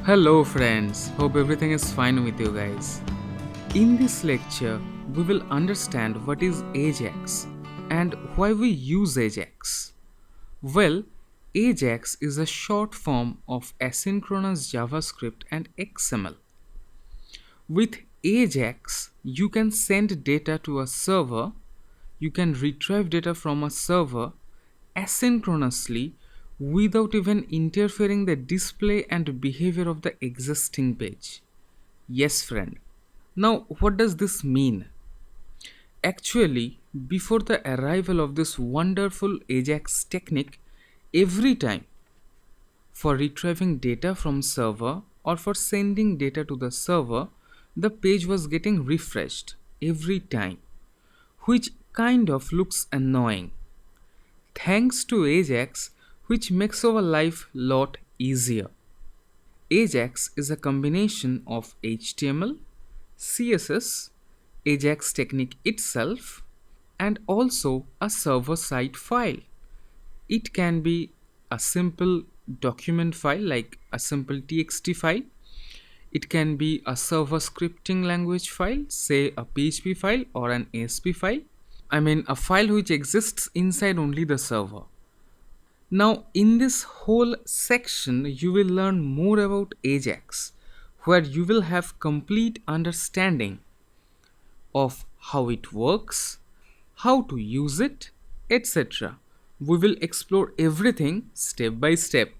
Hello friends, hope everything is fine with you guys. In this lecture, we will understand what is Ajax and why we use Ajax. Well, Ajax is a short form of asynchronous JavaScript and XML. With Ajax, you can send data to a server, you can retrieve data from a server asynchronously without even interfering the display and behavior of the existing page. Yes, friend. Now, what does this mean? Actually, before the arrival of this wonderful Ajax technique, every time for retrieving data from server or for sending data to the server, the page was getting refreshed every time, which kind of looks annoying. Thanks to Ajax, which makes our life lot easier. Ajax is a combination of HTML, CSS, Ajax technique itself, and also a server side file. It can be a simple document file like a simple txt file. It can be a server scripting language file, say a PHP file or an ASP file. I mean, a file which exists inside only the server. Now, in this whole section, you will learn more about Ajax, where you will have complete understanding of how it works, how to use it, etc. We will explore everything step by step.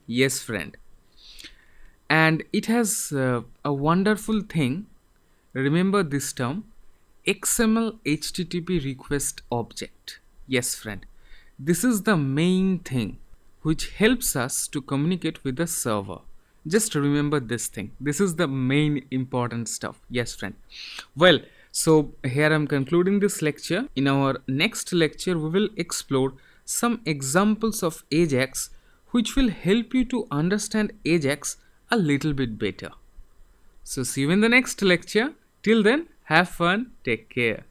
Yes, friend. And it has a wonderful thing. Remember this term XML HTTP request object. Yes, friend. This is the main thing which helps us to communicate with the server. Just remember this thing. This is the main important stuff. Yes, friend. Well, so here I'm concluding this lecture. In our next lecture, we will explore some examples of Ajax which will help you to understand Ajax a little bit better. So see you in the next lecture. Till then, have fun, take care.